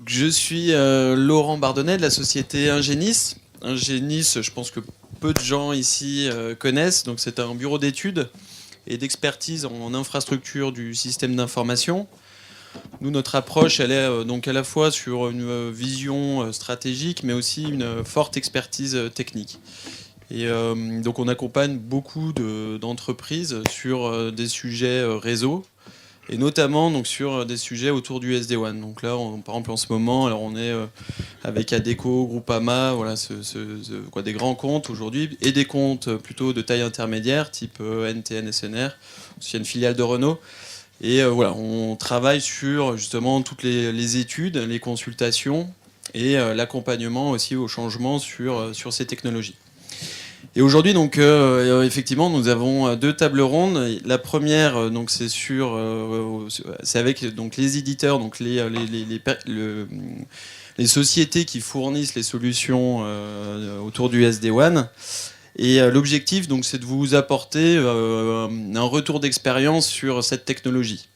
je suis Laurent Bardonnet de la société Ingénis. Ingénis, je pense que peu de gens ici connaissent. Donc, c'est un bureau d'études et d'expertise en infrastructure du système d'information. Nous, notre approche, elle est donc à la fois sur une vision stratégique, mais aussi une forte expertise technique. Et donc, on accompagne beaucoup d'entreprises sur des sujets réseau, et notamment donc, sur des sujets autour du SD-WAN. Donc là, par exemple, en ce moment, alors on est avec Adecco, Groupama, voilà, des grands comptes aujourd'hui, et des comptes plutôt de taille intermédiaire, type NTN, SNR, aussi une filiale de Renault. Et voilà, on travaille sur justement toutes les études, les consultations et l'accompagnement aussi au changement sur ces technologies. Et aujourd'hui, donc, effectivement, nous avons deux tables rondes. La première, donc, c'est avec donc, les éditeurs, donc les sociétés qui fournissent les solutions autour du SD-WAN. Et l'objectif, donc, c'est de vous apporter un retour d'expérience sur cette technologie.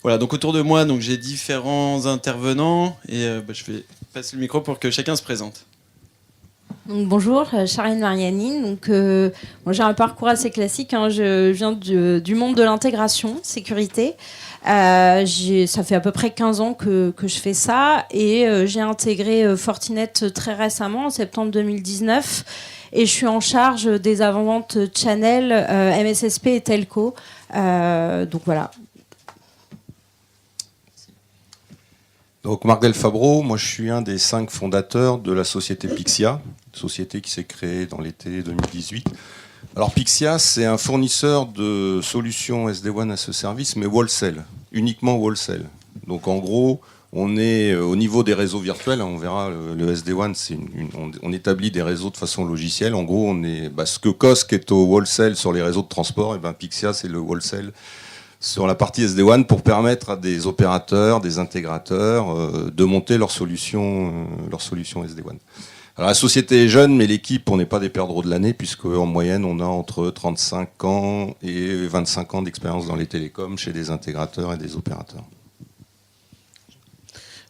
Voilà, donc autour de moi, donc, j'ai différents intervenants et je vais passer le micro pour que chacun se présente. Donc, bonjour, Charline Mariani. Donc, moi, j'ai un parcours assez classique. Je viens du monde de l'intégration, sécurité. Ça fait à peu près 15 ans que je fais ça. Et j'ai intégré Fortinet très récemment, en septembre 2019. Et je suis en charge des avant-ventes Channel, MSSP et Telco. Donc voilà. Donc Marc Delfabro, moi je suis un des 5 fondateurs de la société Pixia, société qui s'est créée dans l'été 2018. Alors Pixia, c'est un fournisseur de solutions SD-WAN à ce service, mais wholesale, uniquement wholesale. Donc en gros, on est au niveau des réseaux virtuels, on verra le SD-WAN, on établit des réseaux de façon logicielle. En gros, on est ce que COSC est au wholesale sur les réseaux de transport, et Pixia c'est le wholesale sur la partie SD-WAN pour permettre à des opérateurs, des intégrateurs de monter leurs solutions SD-WAN. Alors la société est jeune, mais l'équipe, on n'est pas des perdreaux de l'année, puisque en moyenne, on a entre 35 ans et 25 ans d'expérience dans les télécoms chez des intégrateurs et des opérateurs.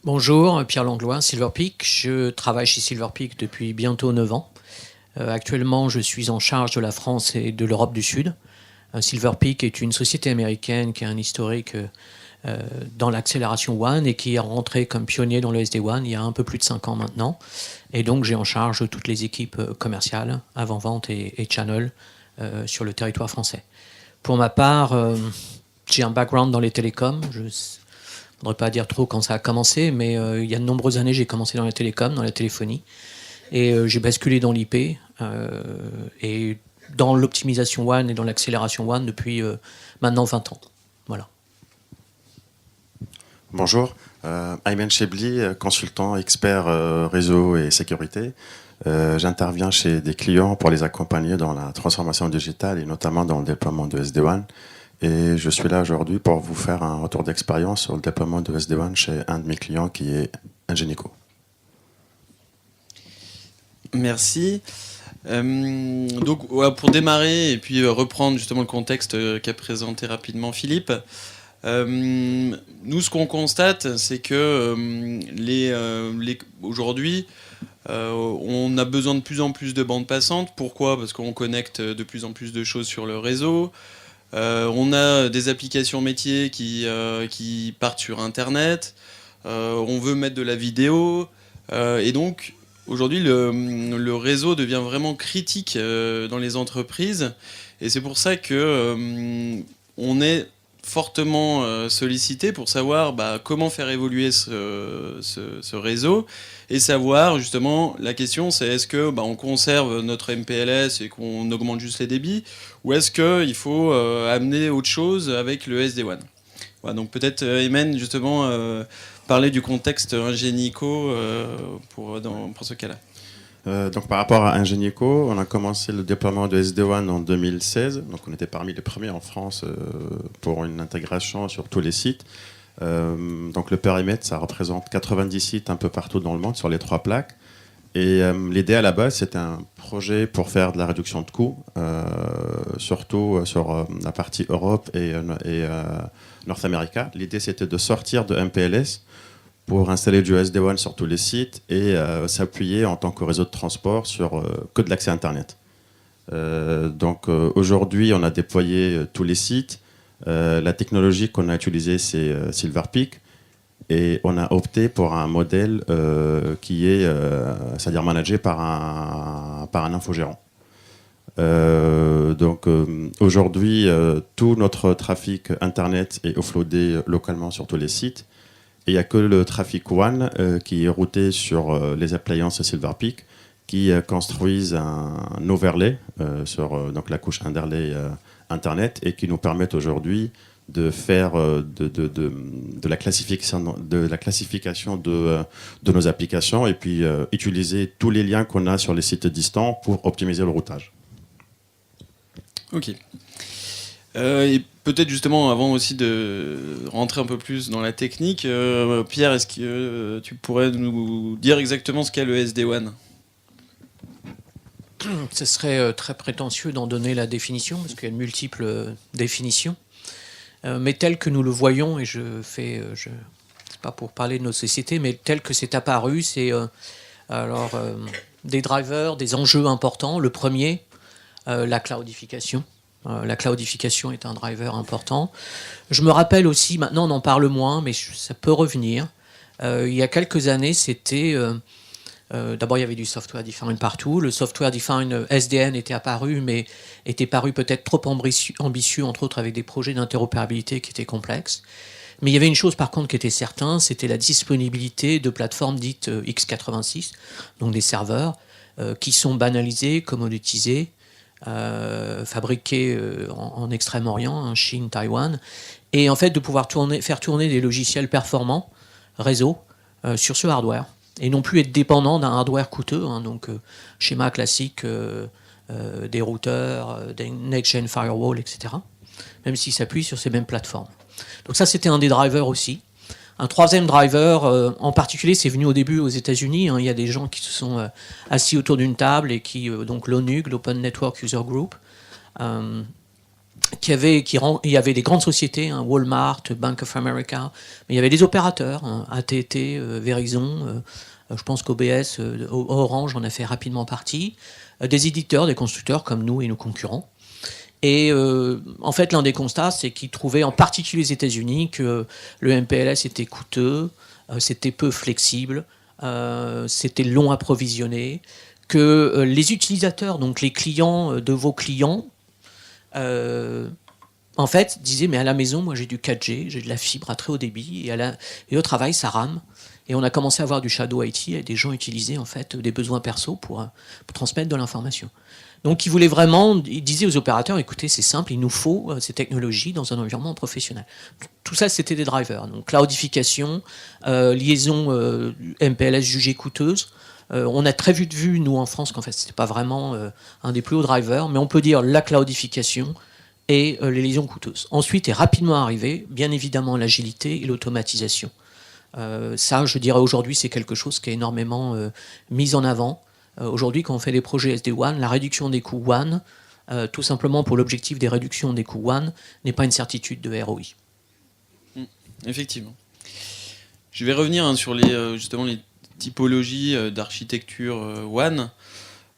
Bonjour, Pierre Langlois, Silverpeak. Je travaille chez Silverpeak depuis bientôt 9 ans. Actuellement, je suis en charge de la France et de l'Europe du Sud. Silverpeak est une société américaine qui a un historique dans l'accélération WAN et qui est rentrée comme pionnier dans le SD-WAN il y a un peu plus de 5 ans maintenant. Et donc j'ai en charge toutes les équipes commerciales, avant-vente et channel sur le territoire français. Pour ma part, j'ai un background dans les télécoms. Je ne voudrais pas dire trop quand ça a commencé, mais il y a de nombreuses années, j'ai commencé dans les télécoms, dans la téléphonie. Et j'ai basculé dans l'IP. Et dans l'optimisation WAN et dans l'accélération WAN depuis maintenant 20 ans. Voilà. Bonjour, Ayman Chebli, consultant expert réseau et sécurité. J'interviens chez des clients pour les accompagner dans la transformation digitale et notamment dans le déploiement de SD-WAN. Et je suis là aujourd'hui pour vous faire un retour d'expérience sur le déploiement de SD-WAN chez un de mes clients qui est Ingenico. Merci. Donc pour démarrer et puis reprendre justement le contexte qu'a présenté rapidement Philippe, nous ce qu'on constate c'est que aujourd'hui on a besoin de plus en plus de bandes passantes. Pourquoi ? Parce qu'on connecte de plus en plus de choses sur le réseau. On a des applications métiers qui partent sur Internet. On veut mettre de la vidéo. Et donc aujourd'hui, le réseau devient vraiment critique dans les entreprises. Et c'est pour ça qu'on est fortement sollicité pour savoir comment faire évoluer ce réseau. Et savoir, justement, la question, c'est est-ce qu'on conserve notre MPLS et qu'on augmente juste les débits, ou est-ce qu'il faut amener autre chose avec le SD-WAN ? Voilà, donc peut-être, Ayman, justement, parler du contexte Ingenico pour ce cas-là. Donc par rapport à Ingenico, on a commencé le déploiement de SD-WAN en 2016. Donc on était parmi les premiers en France pour une intégration sur tous les sites. Donc le périmètre, ça représente 90 sites un peu partout dans le monde sur les 3 plaques. Et l'idée à la base, c'était un projet pour faire de la réduction de coûts, surtout sur la partie Europe et North America. L'idée, c'était de sortir de MPLS pour installer du SD-WAN sur tous les sites et s'appuyer en tant que réseau de transport sur que de l'accès Internet. Donc aujourd'hui, on a déployé tous les sites. La technologie qu'on a utilisée, c'est SilverPeak. Et on a opté pour un modèle qui est, c'est-à-dire managé par un infogérant. Donc aujourd'hui, tout notre trafic Internet est offloadé localement sur tous les sites. Et il n'y a que le trafic WAN qui est routé sur les appliances SilverPeak qui construisent un overlay sur donc la couche underlay Internet et qui nous permettent aujourd'hui de faire de la classification de nos applications et puis utiliser tous les liens qu'on a sur les sites distants pour optimiser le routage. Ok. Et peut-être justement, avant aussi de rentrer un peu plus dans la technique, Pierre, est-ce que tu pourrais nous dire exactement ce qu'est le SD-WAN ? Ce serait très prétentieux d'en donner la définition, parce qu'il y a de multiples définitions. Mais tel que nous le voyons, et c'est pas pour parler de notre société, mais tel que c'est apparu, c'est des drivers, des enjeux importants. Le premier, la cloudification. La cloudification est un driver important. Je me rappelle aussi, maintenant on en parle moins, mais ça peut revenir. Il y a quelques années, c'était... d'abord, il y avait du software defined partout. Le software defined SDN était apparu, mais était paru peut-être trop ambitieux, entre autres avec des projets d'interopérabilité qui étaient complexes. Mais il y avait une chose par contre qui était certaine, c'était la disponibilité de plateformes dites x86, donc des serveurs, qui sont banalisés, commoditisés, fabriqués en Extrême-Orient, en Chine, Taïwan, et en fait de pouvoir faire tourner des logiciels performants, réseau, sur ce hardware. Et non plus être dépendant d'un hardware coûteux, donc schéma classique des routeurs, des next-gen firewall, etc., même s'il s'appuie sur ces mêmes plateformes. Donc ça, c'était un des drivers aussi. Un troisième driver, en particulier, c'est venu au début aux États-Unis. Il y a des gens qui se sont assis autour d'une table et qui, donc l'ONUG, l'Open Network User Group, il y avait des grandes sociétés, Walmart, Bank of America, mais il y avait des opérateurs, AT&T, Verizon, je pense qu'OBS, Orange en a fait rapidement partie, des éditeurs, des constructeurs comme nous et nos concurrents. Et en fait, l'un des constats, c'est qu'ils trouvaient, en particulier aux États-Unis, que le MPLS était coûteux, c'était peu flexible, c'était long à approvisionner, que les utilisateurs, donc les clients de vos clients, en fait, disaient, mais à la maison, moi j'ai du 4G, j'ai de la fibre à très haut débit, et au travail, ça rame. Et on a commencé à avoir du shadow IT, et des gens utilisaient en fait des besoins perso pour transmettre de l'information. Donc ils disaient aux opérateurs, écoutez, c'est simple, il nous faut ces technologies dans un environnement professionnel. Tout ça, c'était des drivers. Donc cloudification, liaison MPLS jugée coûteuse. On a très vite vu, nous en France, qu'en fait, c'était pas vraiment un des plus hauts drivers, mais on peut dire la cloudification et les liaisons coûteuses. Ensuite est rapidement arrivé, bien évidemment, l'agilité et l'automatisation. Ça, je dirais aujourd'hui, c'est quelque chose qui est énormément mis en avant. Aujourd'hui, quand on fait des projets SD-WAN, la réduction des coûts WAN, tout simplement pour l'objectif des réductions des coûts WAN, n'est pas une certitude de ROI. Effectivement. Je vais revenir sur justement les typologies d'architecture WAN.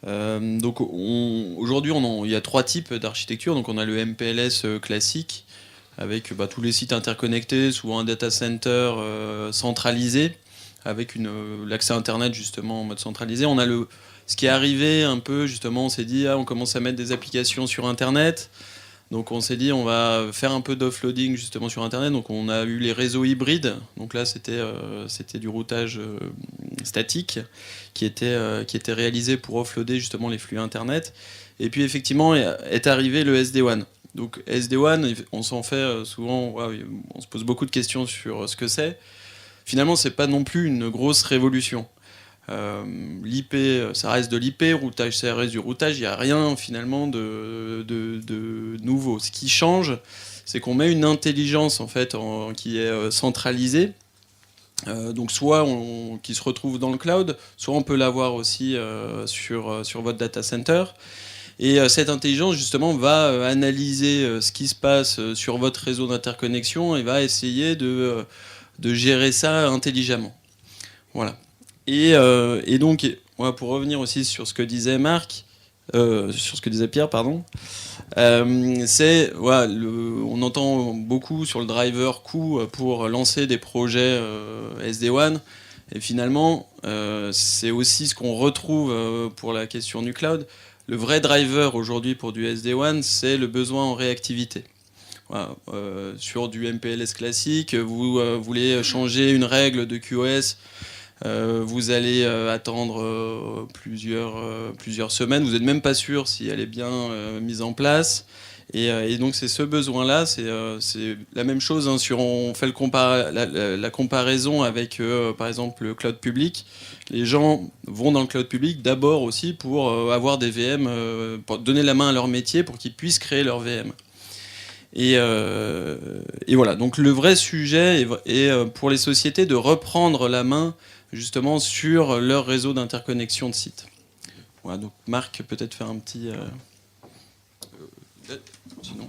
Donc aujourd'hui, il y a 3 types d'architecture. Donc on a le MPLS classique, avec tous les sites interconnectés, souvent un data center centralisé, avec l'accès Internet justement en mode centralisé. On a ce qui est arrivé un peu, justement, on s'est dit, on commence à mettre des applications sur Internet. Donc on s'est dit, on va faire un peu d'offloading justement sur Internet. Donc on a eu les réseaux hybrides. Donc là, c'était du routage statique qui était réalisé pour offloader justement les flux Internet. Et puis effectivement, est arrivé le SD-WAN. Donc SD-WAN, on s'en fait souvent, on se pose beaucoup de questions sur ce que c'est. Finalement, c'est pas non plus une grosse révolution. L'IP, ça reste de l'IP, routage, ça reste du routage, il n'y a rien finalement de nouveau. Ce qui change, c'est qu'on met une intelligence en fait qui est centralisée. Donc soit qui se retrouve dans le cloud, soit on peut l'avoir aussi sur votre data center. Et cette intelligence, justement, va analyser ce qui se passe sur votre réseau d'interconnexion et va essayer de gérer ça intelligemment. Voilà. Et donc, voilà, pour revenir aussi sur ce que disait sur ce que disait Pierre, pardon, voilà, on entend beaucoup sur le driver coût pour lancer des projets SD-WAN. Et finalement, c'est aussi ce qu'on retrouve pour la question du cloud. Le vrai driver aujourd'hui pour du SD-WAN, c'est le besoin en réactivité. Voilà, sur du MPLS classique, vous voulez changer une règle de QoS, vous allez attendre plusieurs semaines. Vous n'êtes même pas sûr si elle est bien mise en place. Et donc c'est ce besoin-là, c'est la même chose. Hein, on fait la comparaison avec, par exemple, le cloud public. Les gens vont dans le cloud public d'abord aussi pour avoir des VM, pour donner la main à leur métier, pour qu'ils puissent créer leur VM. Et voilà. Donc le vrai sujet est pour les sociétés de reprendre la main justement sur leur réseau d'interconnexion de sites. Voilà. Donc Marc, peut-être faire un petit. Sinon,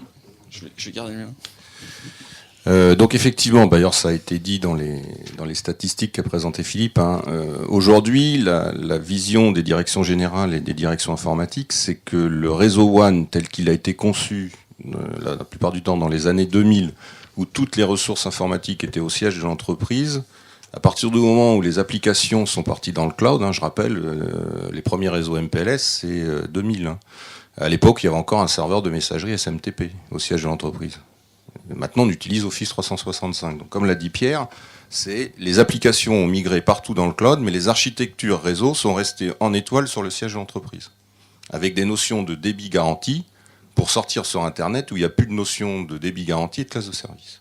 je vais garder le mien. Donc effectivement, d'ailleurs ça a été dit dans les statistiques qu'a présenté Philippe, hein, aujourd'hui la vision des directions générales et des directions informatiques, c'est que le réseau WAN tel qu'il a été conçu la plupart du temps dans les années 2000, où toutes les ressources informatiques étaient au siège de l'entreprise, à partir du moment où les applications sont parties dans le cloud, hein, je rappelle, les premiers réseaux MPLS c'est 2000. Hein. À l'époque, il y avait encore un serveur de messagerie SMTP au siège de l'entreprise. Maintenant, on utilise Office 365. Donc, comme l'a dit Pierre, les applications ont migré partout dans le cloud, mais les architectures réseau sont restées en étoile sur le siège de l'entreprise, avec des notions de débit garanti pour sortir sur Internet où il n'y a plus de notion de débit garanti et de classe de service.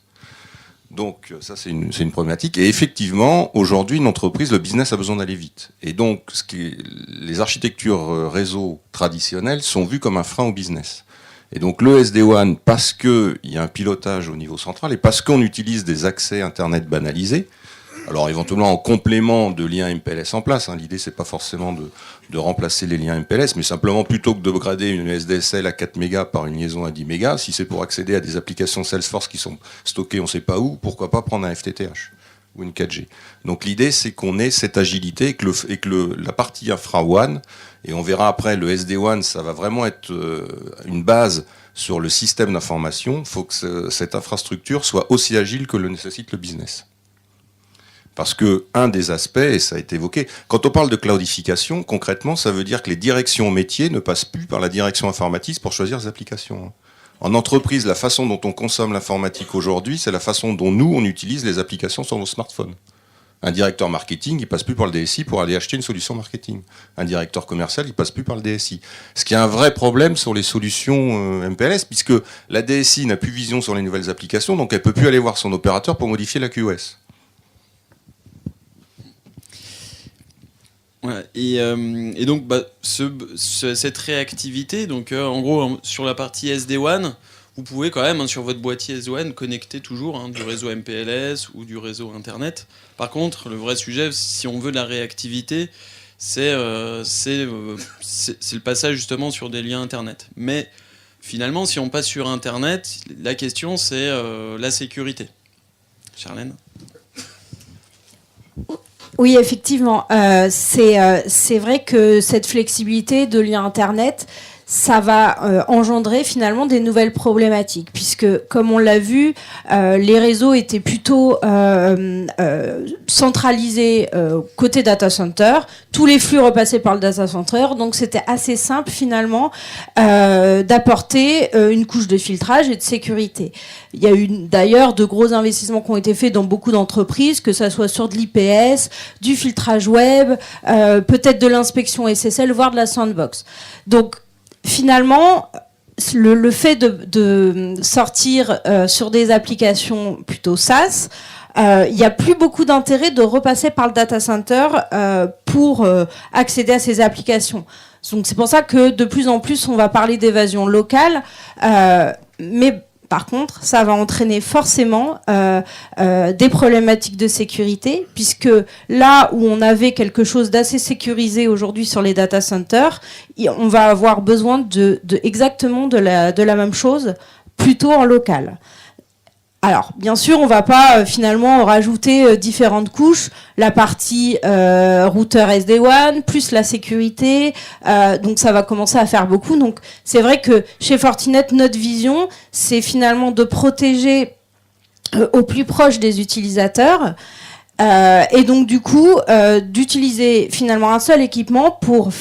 Donc ça, c'est une problématique. Et effectivement, aujourd'hui, une entreprise, le business a besoin d'aller vite. Et donc, les architectures réseau traditionnelles sont vues comme un frein au business. Et donc le SD-WAN, parce qu'il y a un pilotage au niveau central et parce qu'on utilise des accès Internet banalisés, alors éventuellement en complément de liens MPLS en place, hein, l'idée c'est pas forcément de remplacer les liens MPLS, mais simplement plutôt que de grader une SDSL à 4 mégas par une liaison à 10 mégas, si c'est pour accéder à des applications Salesforce qui sont stockées on sait pas où, pourquoi pas prendre un FTTH ou une 4G. Donc l'idée c'est qu'on ait cette agilité et que la partie infra WAN, et on verra après le SD-WAN, ça va vraiment être une base sur le système d'information. Il faut que cette infrastructure soit aussi agile que le nécessite le business. Parce que un des aspects, et ça a été évoqué, quand on parle de cloudification, concrètement, ça veut dire que les directions métiers ne passent plus par la direction informatique pour choisir les applications. En entreprise, la façon dont on consomme l'informatique aujourd'hui, c'est la façon dont nous, on utilise les applications sur nos smartphones. Un directeur marketing, il passe plus par le DSI pour aller acheter une solution marketing. Un directeur commercial, il passe plus par le DSI. Ce qui est un vrai problème sur les solutions MPLS, puisque la DSI n'a plus vision sur les nouvelles applications, donc elle peut plus aller voir son opérateur pour modifier la QoS. Voilà. Et donc cette réactivité, donc en gros sur la partie SD-WAN, vous pouvez quand même sur votre boîtier SD-WAN connecter toujours du réseau MPLS ou du réseau Internet. Par contre, le vrai sujet, si on veut de la réactivité, c'est le passage justement sur des liens Internet. Mais finalement, si on passe sur Internet, la question c'est la sécurité. Charlène ? Oui, effectivement. C'est vrai que cette flexibilité de lien Internet, ça va engendrer finalement des nouvelles problématiques, puisque, comme on l'a vu, les réseaux étaient plutôt centralisés côté data center. Tous les flux repassaient par le data center, donc c'était assez simple finalement d'apporter une couche de filtrage et de sécurité. Il y a eu d'ailleurs de gros investissements qui ont été faits dans beaucoup d'entreprises, que ça soit sur de l'IPS, du filtrage web, peut-être de l'inspection SSL, voire de la sandbox. Donc finalement, le fait de sortir sur des applications plutôt SaaS, il n'y a plus beaucoup d'intérêt de repasser par le data center pour accéder à ces applications. Donc c'est pour ça que de plus en plus on va parler d'évasion locale, mais par contre, ça va entraîner forcément des problématiques de sécurité, puisque là où on avait quelque chose d'assez sécurisé aujourd'hui sur les data centers, on va avoir besoin exactement de la même chose, plutôt en local. Alors, bien sûr, on va pas finalement rajouter différentes couches, la partie routeur SD-WAN, plus la sécurité, donc ça va commencer à faire beaucoup. Donc, c'est vrai que chez Fortinet, notre vision, c'est finalement de protéger au plus proche des utilisateurs. Et donc du coup d'utiliser finalement un seul équipement pour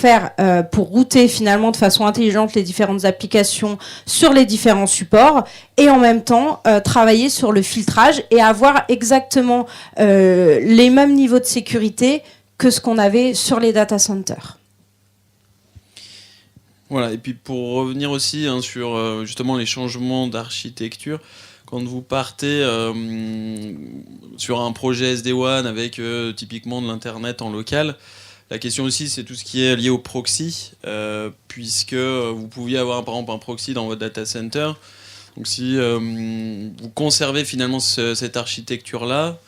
router finalement de façon intelligente les différentes applications sur les différents supports et en même temps travailler sur le filtrage et avoir exactement les mêmes niveaux de sécurité que ce qu'on avait sur les data centers. Voilà, et puis pour revenir aussi sur justement les changements d'architecture, quand vous partez sur un projet SD-WAN avec typiquement de l'Internet en local, la question aussi c'est tout ce qui est lié au proxy, puisque vous pouviez avoir par exemple un proxy dans votre data center. Donc si vous conservez finalement cette architecture-là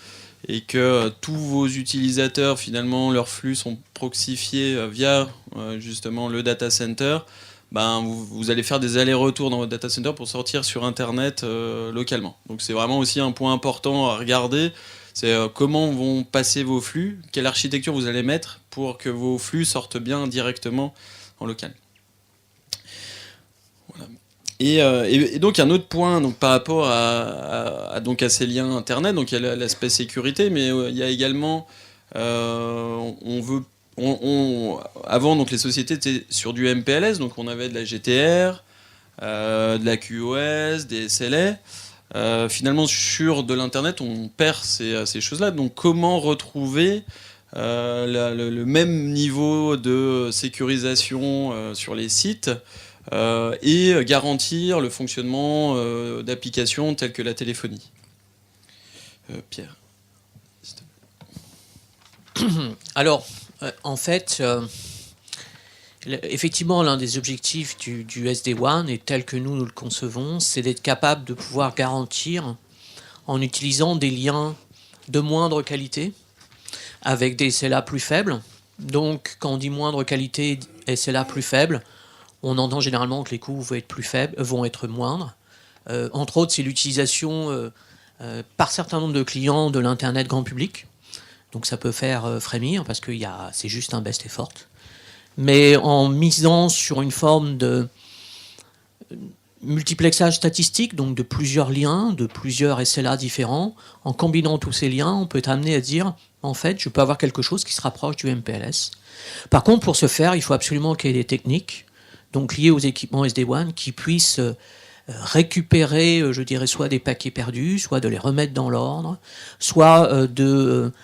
et que tous vos utilisateurs finalement leurs flux sont proxifiés via justement le data center, vous allez faire des allers-retours dans votre data center pour sortir sur Internet localement. Donc c'est vraiment aussi un point important à regarder, c'est comment vont passer vos flux, quelle architecture vous allez mettre pour que vos flux sortent bien directement en local. Voilà. Et donc un autre point donc, par rapport à ces liens Internet, donc il y a l'aspect sécurité, mais il y a également, avant, donc, les sociétés étaient sur du MPLS, donc on avait de la GTR, de la QoS, des SLA. Finalement, sur de l'Internet, on perd ces choses-là. Donc, comment retrouver le même niveau de sécurisation sur les sites et garantir le fonctionnement d'applications telles que la téléphonie. Pierre. Alors, en fait, effectivement, l'un des objectifs du SD-WAN, et tel que nous le concevons, c'est d'être capable de pouvoir garantir, en utilisant des liens de moindre qualité, avec des SLA plus faibles. Donc, quand on dit moindre qualité, SLA plus faible, on entend généralement que les coûts vont être moindres. Entre autres, c'est l'utilisation par certain nombre de clients de l'Internet grand public. Donc ça peut faire frémir parce que c'est juste un best effort. Mais en misant sur une forme de multiplexage statistique, donc de plusieurs liens, de plusieurs SLA différents, en combinant tous ces liens, on peut être amené à dire, en fait, je peux avoir quelque chose qui se rapproche du MPLS. Par contre, pour ce faire, il faut absolument qu'il y ait des techniques, donc liées aux équipements SD-WAN, qui puissent récupérer, je dirais, soit des paquets perdus, soit de les remettre dans l'ordre, soit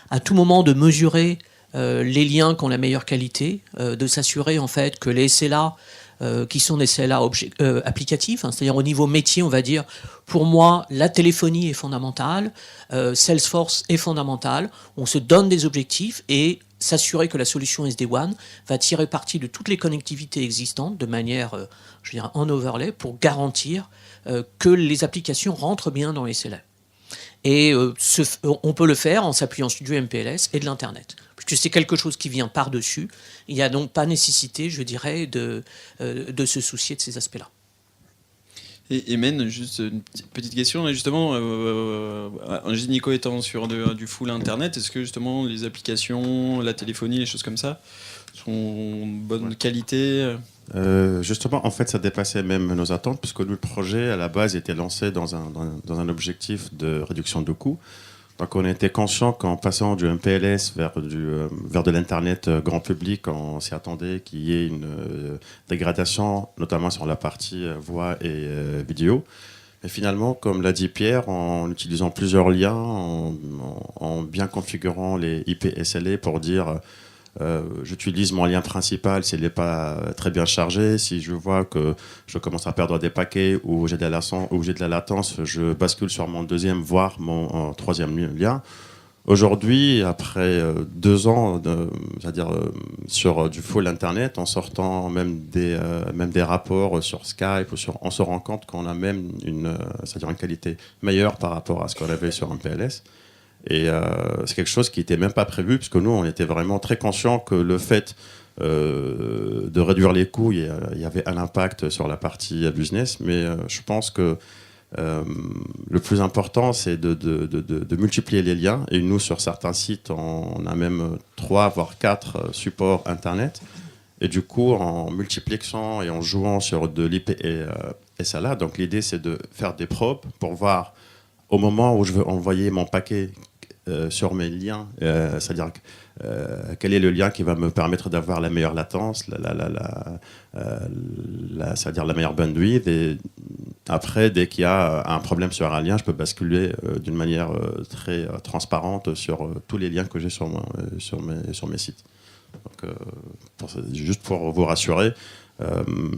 à tout moment de mesurer les liens qui ont la meilleure qualité, de s'assurer en fait que les SLA qui sont des SLA applicatifs, c'est-à-dire au niveau métier, on va dire, pour moi, la téléphonie est fondamentale, Salesforce est fondamental, on se donne des objectifs et s'assurer que la solution SD-WAN va tirer parti de toutes les connectivités existantes de manière, je dirais, en overlay pour garantir que les applications rentrent bien dans les SLA. Et on peut le faire en s'appuyant sur du MPLS et de l'Internet. Puisque c'est quelque chose qui vient par-dessus, il n'y a donc pas nécessité, je dirais, de se soucier de ces aspects-là. Et Men, juste une petite question, justement, Ingenico étant sur du full Internet, est-ce que justement les applications, la téléphonie, les choses comme ça, sont de bonne qualité? Justement, en fait, ça dépassait même nos attentes, puisque nous, le projet, à la base, était lancé dans un objectif de réduction de coûts. Donc, on était conscient qu'en passant du MPLS vers de l'Internet grand public, on s'y attendait qu'il y ait une dégradation, notamment sur la partie voix et vidéo. Mais finalement, comme l'a dit Pierre, en utilisant plusieurs liens, en bien configurant les IP SLA pour dire j'utilise mon lien principal s'il n'est pas très bien chargé. Si je vois que je commence à perdre des paquets ou j'ai de la latence, je bascule sur mon deuxième, voire mon troisième lien. Aujourd'hui, après 2 ans, c'est-à-dire sur du full Internet, en sortant même des rapports sur Skype, on se rend compte qu'on a même c'est-à-dire une qualité meilleure par rapport à ce qu'on avait sur un PLS. Et c'est quelque chose qui n'était même pas prévu, puisque nous, on était vraiment très conscients que le fait de réduire les coûts, il y avait un impact sur la partie business. Mais je pense que Le plus important, c'est de multiplier les liens. Et nous, sur certains sites, on a même 3 voire 4 supports Internet. Et du coup, en multipliant et en jouant sur de l'IP et SLA, donc l'idée, c'est de faire des probes pour voir au moment où je veux envoyer mon paquet sur mes liens, c'est-à-dire quel est le lien qui va me permettre d'avoir la meilleure latence, c'est-à-dire la meilleure bandwidth. Et après, dès qu'il y a un problème sur un lien, je peux basculer d'une manière très transparente sur tous les liens que j'ai sur mes sites. Donc, juste pour vous rassurer,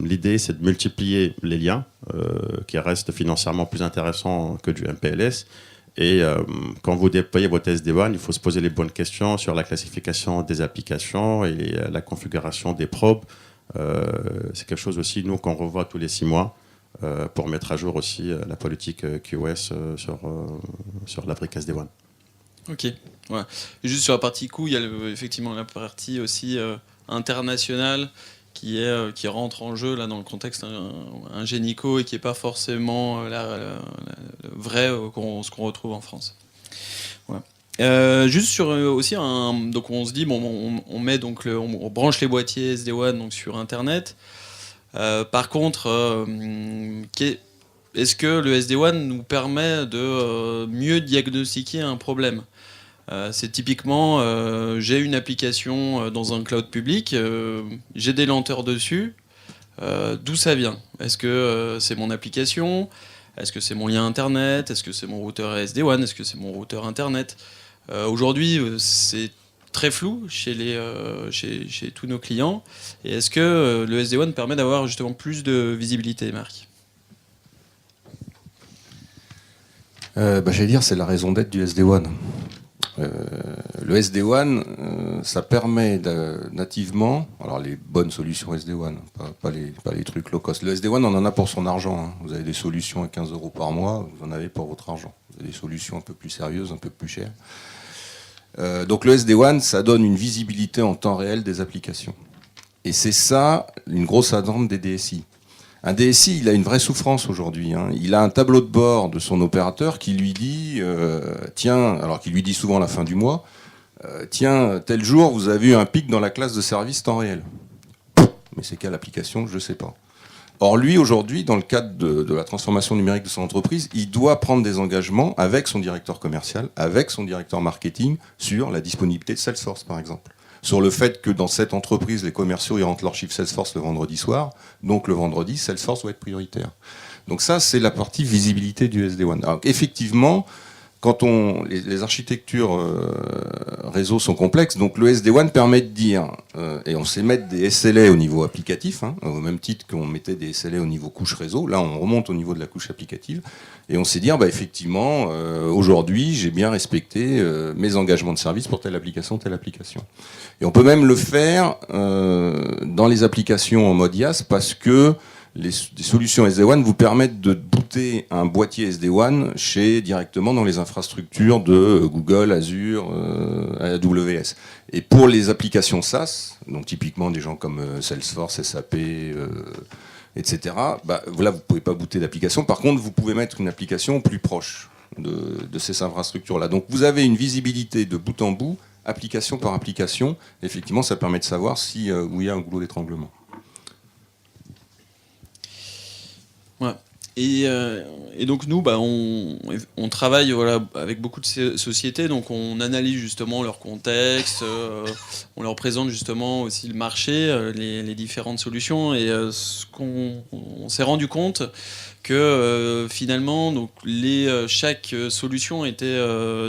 l'idée c'est de multiplier les liens qui restent financièrement plus intéressants que du MPLS. Et quand vous déployez votre SD-WAN, il faut se poser les bonnes questions sur la classification des applications et la configuration des probes. C'est quelque chose aussi, nous, qu'on revoit tous les 6 mois pour mettre à jour aussi la politique QoS sur la brique SD-WAN. Ok. Ouais. Et juste sur la partie coût, il y a effectivement la partie aussi internationale qui rentre en jeu là dans le contexte ingénico et qui n'est pas forcément le vrai ce qu'on retrouve en France. Ouais. Juste sur aussi donc on se dit bon on met donc on branche les boîtiers SD-WAN donc sur Internet. Par contre, est-ce que le SD-WAN nous permet de mieux diagnostiquer un problème ? C'est typiquement, j'ai une application dans un cloud public, j'ai des lenteurs dessus, d'où ça vient ? Est-ce que c'est mon application ? Est-ce que c'est mon lien Internet ? Est-ce que c'est mon routeur SD-WAN ? Est-ce que c'est mon routeur Internet ? Aujourd'hui, c'est très flou chez tous nos clients. Et est-ce que le SD-WAN permet d'avoir justement plus de visibilité, Marc ? J'allais dire, c'est la raison d'être du SD-WAN. Le SD-WAN, ça permet nativement, alors les bonnes solutions SD-WAN, pas les trucs low cost. Le SD-WAN, on en a pour son argent. Hein. Vous avez des solutions à 15 € par mois, vous en avez pour votre argent. Vous avez des solutions un peu plus sérieuses, un peu plus chères. Donc le SD-WAN, ça donne une visibilité en temps réel des applications. Et c'est ça, une grosse attente des DSI. Un DSI, il a une vraie souffrance aujourd'hui. Hein. Il a un tableau de bord de son opérateur qui lui dit, alors qu'il lui dit souvent à la fin du mois, tiens, tel jour, vous avez eu un pic dans la classe de service temps réel. Mais c'est quelle application ? Je ne sais pas. Or, lui, aujourd'hui, dans le cadre de la transformation numérique de son entreprise, il doit prendre des engagements avec son directeur commercial, avec son directeur marketing, sur la disponibilité de Salesforce, par exemple. Sur le fait que dans cette entreprise, les commerciaux ils rentrent leur chiffre Salesforce le vendredi soir, donc le vendredi, Salesforce doit être prioritaire. Donc ça, c'est la partie visibilité du SD-WAN. Alors effectivement, quand les architectures réseau sont complexes, donc le SD-WAN permet de dire, et on sait mettre des SLA au niveau applicatif, hein, au même titre qu'on mettait des SLA au niveau couche réseau, là on remonte au niveau de la couche applicative, et on sait dire, effectivement, aujourd'hui j'ai bien respecté mes engagements de service pour telle application. Et on peut même le faire dans les applications en mode IaaS parce que les solutions SD-WAN vous permettent de booter un boîtier SD-WAN directement dans les infrastructures de Google, Azure, AWS. Et pour les applications SaaS, donc typiquement des gens comme Salesforce, SAP, etc., là, vous ne pouvez pas booter d'application. Par contre, vous pouvez mettre une application plus proche de ces infrastructures-là. Donc vous avez une visibilité de bout en bout, application par application. Effectivement, ça permet de savoir où il y a un goulot d'étranglement. Ouais. Et donc nous, on travaille avec beaucoup de sociétés, donc on analyse justement leur contexte, on leur présente justement aussi le marché, les différentes solutions, et on s'est rendu compte que finalement, donc chaque solution était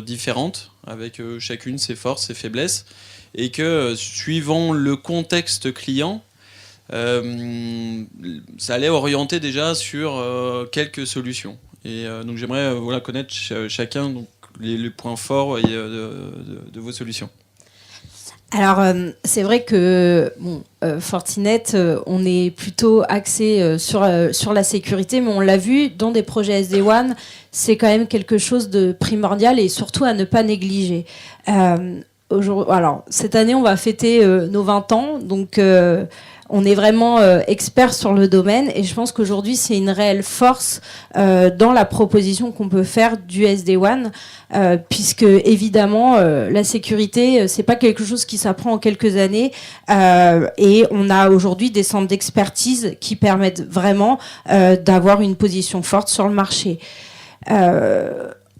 différente, avec chacune ses forces, ses faiblesses, et que suivant le contexte client, ça allait orienter déjà sur quelques solutions. Et donc j'aimerais connaître chacun donc, les points forts de vos solutions. Alors, c'est vrai que Fortinet, on est plutôt axé sur la sécurité, mais on l'a vu, dans des projets SD-WAN, c'est quand même quelque chose de primordial et surtout à ne pas négliger. Alors, cette année, on va fêter nos 20 ans, donc on est vraiment expert sur le domaine et je pense qu'aujourd'hui c'est une réelle force dans la proposition qu'on peut faire du SD-WAN, puisque évidemment la sécurité c'est pas quelque chose qui s'apprend en quelques années, et on a aujourd'hui des centres d'expertise qui permettent vraiment d'avoir une position forte sur le marché.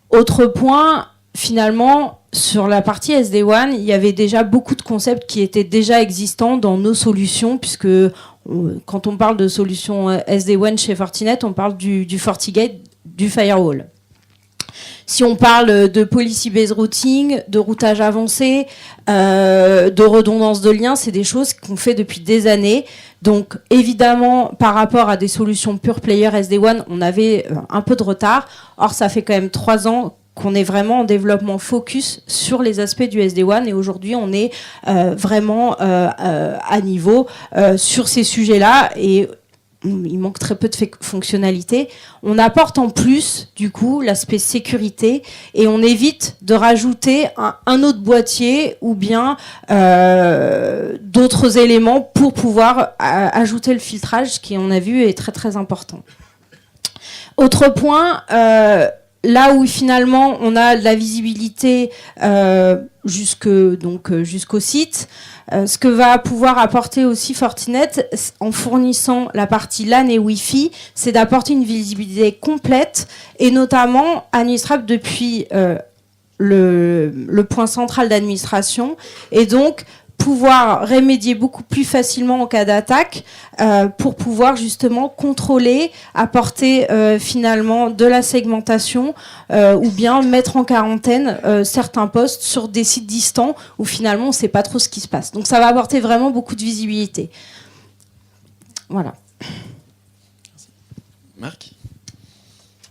Autre point, finalement, sur la partie SD-WAN, il y avait déjà beaucoup de concepts qui étaient déjà existants dans nos solutions, puisque quand on parle de solutions SD-WAN chez Fortinet, on parle du FortiGate, du firewall. Si on parle de policy-based routing, de routage avancé, de redondance de liens, c'est des choses qu'on fait depuis des années. Donc évidemment, par rapport à des solutions pure player SD-WAN, on avait un peu de retard. Or, ça fait quand même 3 ans qu'on est vraiment en développement focus sur les aspects du SD-WAN et aujourd'hui on est vraiment à niveau sur ces sujets-là et il manque très peu de fonctionnalités. On apporte en plus du coup l'aspect sécurité et on évite de rajouter un autre boîtier ou bien d'autres éléments pour pouvoir ajouter le filtrage qui, on a vu, est très très important. Autre point, là où finalement on a de la visibilité jusqu'au site, ce que va pouvoir apporter aussi Fortinet en fournissant la partie LAN et Wi-Fi, c'est d'apporter une visibilité complète et notamment administrable depuis le point central d'administration et donc pouvoir remédier beaucoup plus facilement en cas d'attaque pour pouvoir justement contrôler, apporter finalement de la segmentation ou bien mettre en quarantaine certains postes sur des sites distants où finalement on ne sait pas trop ce qui se passe. Donc ça va apporter vraiment beaucoup de visibilité. Voilà. Marc ?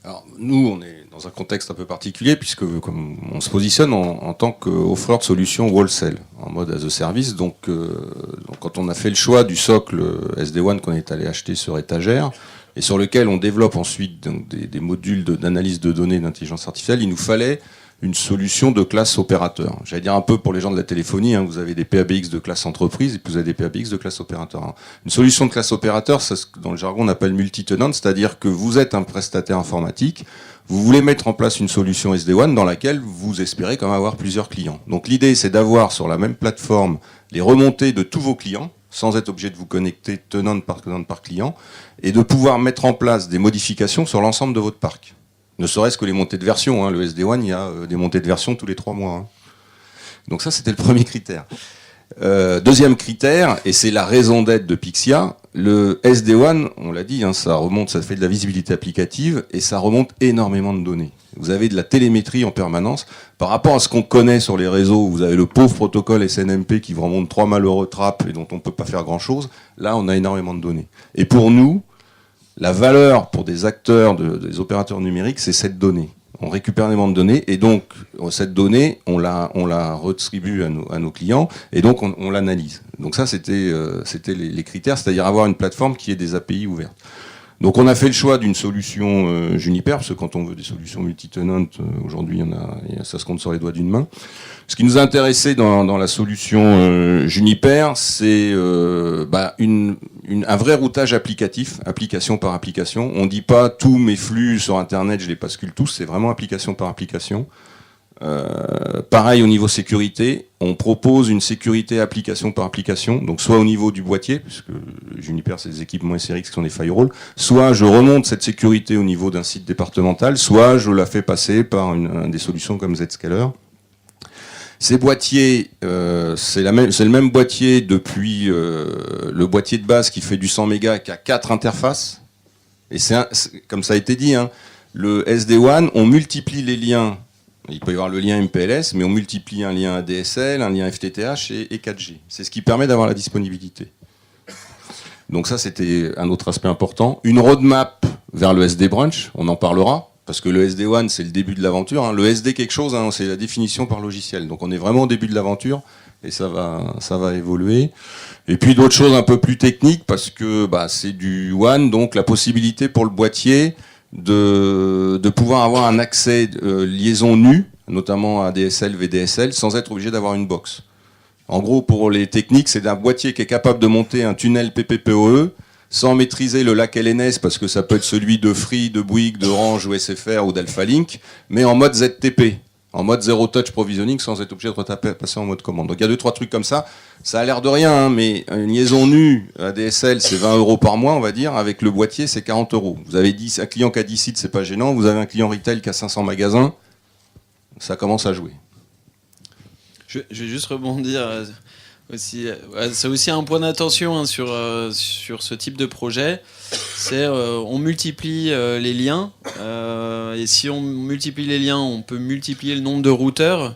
Alors, nous, on est dans un contexte un peu particulier puisque comme on se positionne en tant qu'offreur de solutions wholesale, en mode as a service. Donc, quand on a fait le choix du socle SD-WAN qu'on est allé acheter sur étagère et sur lequel on développe ensuite donc, des modules d'analyse de données d'intelligence artificielle, il nous fallait une solution de classe opérateur. J'allais dire un peu pour les gens de la téléphonie, vous avez des PABX de classe entreprise et puis vous avez des PABX de classe opérateur. Une solution de classe opérateur, c'est ce que dans le jargon on appelle multi-tenant, c'est-à-dire que vous êtes un prestataire informatique, vous voulez mettre en place une solution SD-WAN dans laquelle vous espérez quand même avoir plusieurs clients. Donc l'idée c'est d'avoir sur la même plateforme les remontées de tous vos clients, sans être obligé de vous connecter tenant par client, et de pouvoir mettre en place des modifications sur l'ensemble de votre parc. Ne serait-ce que les montées de version. Le SD-WAN, il y a des montées de version tous les 3 mois. Donc ça, c'était le premier critère. Deuxième critère, et c'est la raison d'être de Pixia, le SD-WAN, on l'a dit, ça remonte, ça fait de la visibilité applicative et ça remonte énormément de données. Vous avez de la télémétrie en permanence. Par rapport à ce qu'on connaît sur les réseaux, vous avez le pauvre protocole SNMP qui vous remonte 3 malheureux trappes et dont on ne peut pas faire grand-chose. Là, on a énormément de données. Et pour nous, la valeur pour des acteurs, des opérateurs numériques, c'est cette donnée. On récupère énormément de données et donc cette donnée, on la redistribue à nos clients et donc on l'analyse. Donc ça, c'était les critères, c'est-à-dire avoir une plateforme qui ait des API ouvertes. Donc on a fait le choix d'une solution Juniper, parce que quand on veut des solutions multi-tenantes, aujourd'hui ça se compte sur les doigts d'une main. Ce qui nous a intéressé dans la solution Juniper, c'est un vrai routage applicatif, application par application. On ne dit pas tous mes flux sur Internet, je les bascule tous, c'est vraiment application par application. Pareil au niveau sécurité, on propose une sécurité application par application, donc soit au niveau du boîtier, puisque Juniper c'est des équipements SRX qui sont des firewalls, soit je remonte cette sécurité au niveau d'un site départemental, soit je la fais passer par des solutions comme Zscaler. Ces boîtiers, c'est le même boîtier depuis le boîtier de base qui fait du 100 mégas qui a 4 interfaces, et comme ça a été dit, le SD-WAN, on multiplie les liens. Il peut y avoir le lien MPLS, mais on multiplie un lien ADSL, un lien FTTH et 4G. C'est ce qui permet d'avoir la disponibilité. Donc ça, c'était un autre aspect important. Une roadmap vers le SD branch, on en parlera, parce que le SD-WAN, c'est le début de l'aventure. Le SD quelque chose, c'est la définition par logiciel. Donc on est vraiment au début de l'aventure, et ça va évoluer. Et puis d'autres choses un peu plus techniques, parce que c'est du WAN, donc la possibilité pour le boîtier de pouvoir avoir un accès liaison nue, notamment à DSL, VDSL, sans être obligé d'avoir une box. En gros, pour les techniques, c'est un boîtier qui est capable de monter un tunnel PPPoE sans maîtriser le lac LNS, parce que ça peut être celui de Free, de Bouygues, d'Orange ou SFR ou d'Alpha-Link, mais en mode ZTP, en mode Zero Touch Provisioning, sans être obligé de passer en mode commande. Donc il y a 2-3 trucs comme ça. Ça a l'air de rien, hein, mais une liaison nue ADSL, c'est 20 € par mois, on va dire. Avec le boîtier, c'est 40 €. Vous avez un client qui a 10 sites, c'est pas gênant. Vous avez un client retail qui a 500 magasins. Ça commence à jouer. Je vais juste rebondir aussi. C'est aussi un point d'attention hein, sur ce type de projet. C'est on multiplie les liens. Et si on multiplie les liens, on peut multiplier le nombre de routeurs.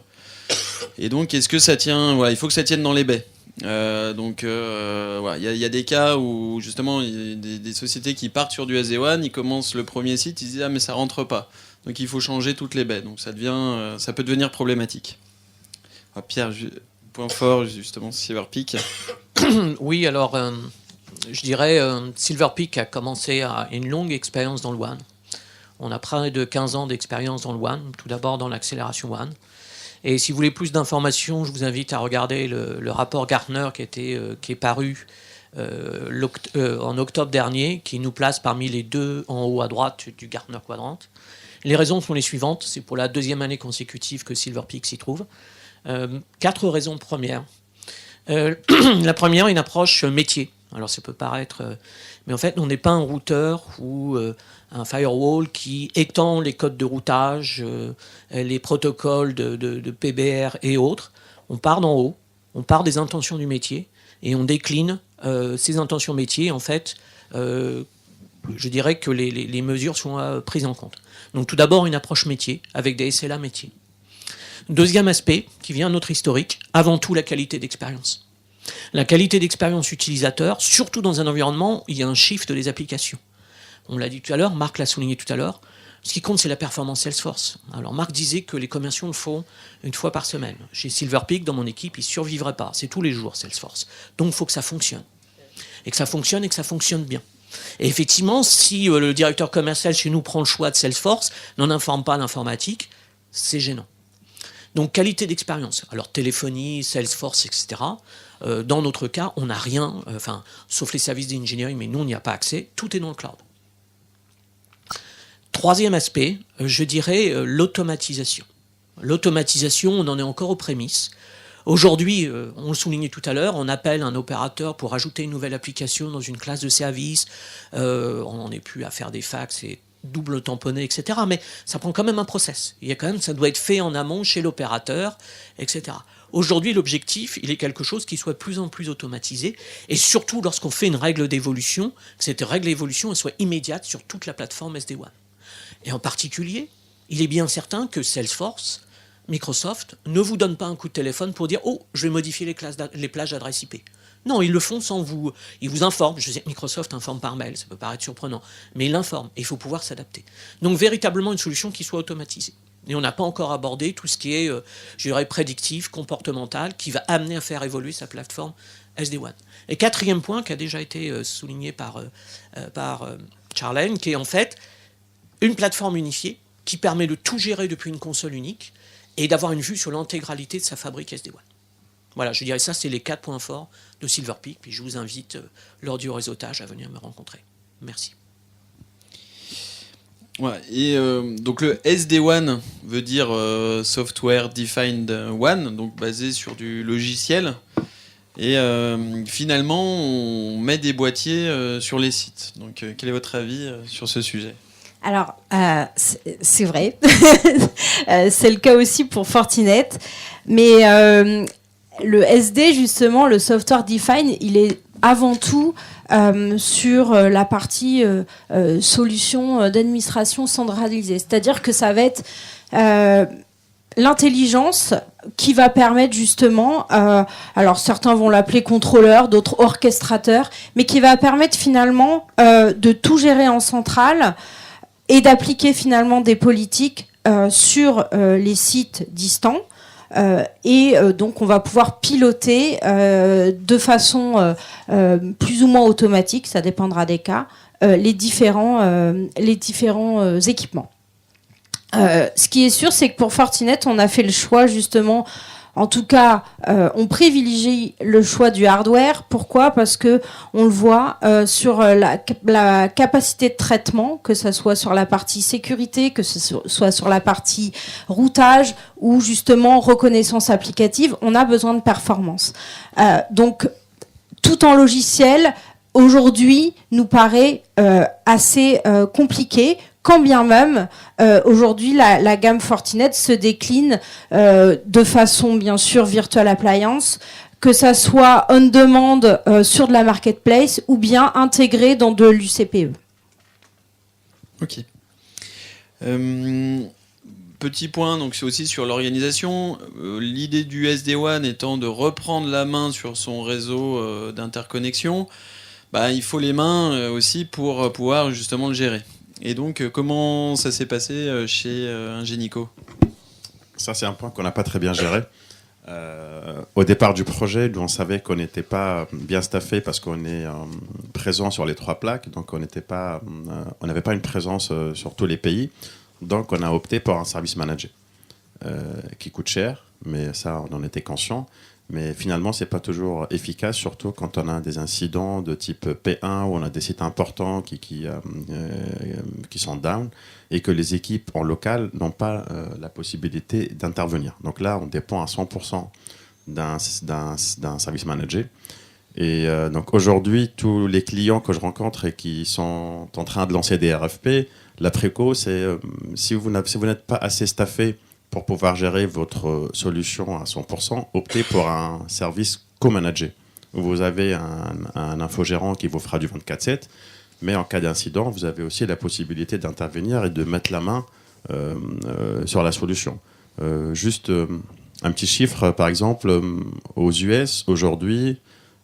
Et donc, est-ce que ça tient ? Voilà, il faut que ça tienne dans les baies. Voilà, y a des cas où justement y a des sociétés qui partent sur du SD-WAN, ils commencent le premier site, ils se disent ah mais ça rentre pas. Donc il faut changer toutes les baies. Donc ça peut devenir problématique. Ah, Pierre, point fort justement Silverpeak. Oui, alors je dirais Silverpeak a commencé à une longue expérience dans le WAN. On a près de 15 ans d'expérience dans le WAN, tout d'abord dans l'accélération WAN. Et si vous voulez plus d'informations, je vous invite à regarder le rapport Gartner qui est paru en octobre dernier, qui nous place parmi les 2 en haut à droite du Gartner Quadrant. Les raisons sont les suivantes. C'est pour la 2e année consécutive que Silverpeak s'y trouve. 4 raisons premières. La première, une approche métier. Alors ça peut paraître... mais en fait, on n'est pas un routeur ou un firewall qui étend les codes de routage, les protocoles de PBR et autres. On part d'en haut, on part des intentions du métier et on décline ces intentions métiers. En fait, je dirais que les mesures sont prises en compte. Donc tout d'abord, une approche métier avec des SLA métiers. Deuxième aspect, qui vient de notre historique, avant tout la qualité d'expérience. La qualité d'expérience utilisateur, surtout dans un environnement où il y a un shift des applications. On l'a dit tout à l'heure, Marc l'a souligné tout à l'heure, ce qui compte c'est la performance Salesforce. Alors Marc disait que les commerciaux le font une fois par semaine. Chez Silverpeak, dans mon équipe, ils ne survivraient pas. C'est tous les jours Salesforce. Donc il faut que ça fonctionne. Et que ça fonctionne et que ça fonctionne bien. Et effectivement, si le directeur commercial chez nous prend le choix de Salesforce, n'en informe pas l'informatique, c'est gênant. Donc qualité d'expérience. Alors téléphonie, Salesforce, etc. Dans notre cas, on n'a rien, sauf les services d'ingénierie, mais nous, on n'y a pas accès. Tout est dans le cloud. Troisième aspect, je dirais l'automatisation. L'automatisation, on en est encore aux prémices. Aujourd'hui, on le soulignait tout à l'heure, on appelle un opérateur pour ajouter une nouvelle application dans une classe de service. On n'en est plus à faire des fax et double tamponné, etc. Mais ça prend quand même un process. Ça doit être fait en amont chez l'opérateur, etc. Aujourd'hui, l'objectif, il est quelque chose qui soit de plus en plus automatisé, et surtout lorsqu'on fait une règle d'évolution, que cette règle d'évolution elle soit immédiate sur toute la plateforme SD-WAN. Et en particulier, il est bien certain que Salesforce, Microsoft, ne vous donne pas un coup de téléphone pour dire « Oh, je vais modifier les plages d'adresse IP ». Non, ils le font sans vous... Ils vous informent. Je sais que Microsoft informe par mail, ça peut paraître surprenant, mais ils l'informent, et il faut pouvoir s'adapter. Donc véritablement une solution qui soit automatisée. Et on n'a pas encore abordé tout ce qui est, je dirais, prédictif, comportemental, qui va amener à faire évoluer sa plateforme SD-WAN. Et quatrième point, qui a déjà été souligné par Charlène, qui est en fait une plateforme unifiée qui permet de tout gérer depuis une console unique et d'avoir une vue sur l'intégralité de sa fabrique SD-WAN. Voilà, je dirais ça, c'est les 4 points forts de Silverpeak. Puis je vous invite, lors du réseautage, à venir me rencontrer. Merci. Ouais, et donc le SD-WAN veut dire Software Defined WAN, donc basé sur du logiciel. Et finalement, on met des boîtiers sur les sites. Donc quel est votre avis sur ce sujet ? Alors, c'est vrai. C'est le cas aussi pour Fortinet. Mais le SD, justement, le Software Defined, il est avant tout sur la partie solution d'administration centralisée. C'est-à-dire que ça va être l'intelligence qui va permettre justement, alors certains vont l'appeler contrôleur, d'autres orchestrateur, mais qui va permettre finalement de tout gérer en centrale et d'appliquer finalement des politiques sur les sites distants. Donc on va pouvoir piloter de façon plus ou moins automatique, ça dépendra des cas, les différents équipements. Ce qui est sûr, c'est que pour Fortinet, on a fait le choix justement en tout cas, on privilégie le choix du hardware. Pourquoi ? Parce que on le voit sur la capacité de traitement, que ce soit sur la partie sécurité, que ce soit sur la partie routage ou justement reconnaissance applicative, on a besoin de performance. Donc, tout en logiciel, aujourd'hui, nous paraît assez compliqué. Quand bien même, aujourd'hui, la gamme Fortinet se décline de façon, bien sûr, virtual appliance, que ça soit on-demand sur de la marketplace ou bien intégré dans de l'UCPE. Ok. Petit point, donc c'est aussi sur l'organisation. L'idée du SD-WAN étant de reprendre la main sur son réseau d'interconnexion, il faut les mains aussi pour pouvoir justement le gérer. Et donc, comment ça s'est passé chez Ingenico ? Ça, c'est un point qu'on n'a pas très bien géré. Au départ du projet, nous, on savait qu'on n'était pas bien staffé parce qu'on est présent sur les 3 plaques, donc on n'avait pas une présence sur tous les pays. Donc, on a opté pour un service manager qui coûte cher, mais ça, on en était conscient. Mais finalement, c'est pas toujours efficace, surtout quand on a des incidents de type P1 où on a des sites importants qui sont down et que les équipes en local n'ont pas la possibilité d'intervenir. Donc là, on dépend à 100% d'un service manager. Et donc aujourd'hui, tous les clients que je rencontre et qui sont en train de lancer des RFP, la préco, c'est si vous n'êtes pas assez staffé pour pouvoir gérer votre solution à 100%, optez pour un service co-managé. Vous avez un infogérant qui vous fera du 24/7, mais en cas d'incident, vous avez aussi la possibilité d'intervenir et de mettre la main sur la solution. Juste un petit chiffre, par exemple, aux US, aujourd'hui,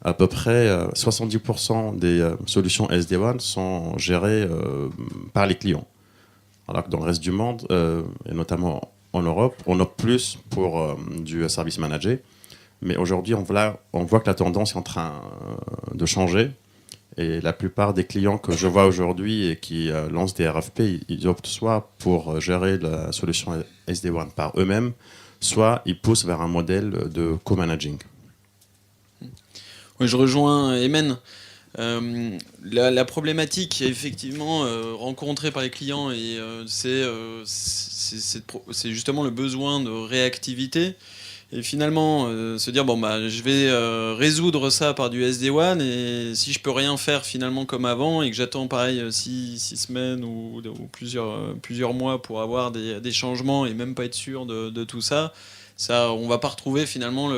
à peu près 70% des solutions SD-WAN sont gérées par les clients. Alors que dans le reste du monde, et notamment en Europe, on opte plus pour du service manager. Mais aujourd'hui, on voit que la tendance est en train de changer. Et la plupart des clients que je vois aujourd'hui et qui lancent des RFP, ils optent soit pour gérer la solution SD-WAN par eux-mêmes, soit ils poussent vers un modèle de co-managing. Oui, je rejoins Emen. La problématique effectivement rencontrée par les clients et c'est justement le besoin de réactivité et finalement se dire je vais résoudre ça par du SD-WAN et si je peux rien faire finalement comme avant et que j'attends pareil 6 semaines ou plusieurs mois pour avoir des changements et même pas être sûr de tout ça, on va pas retrouver finalement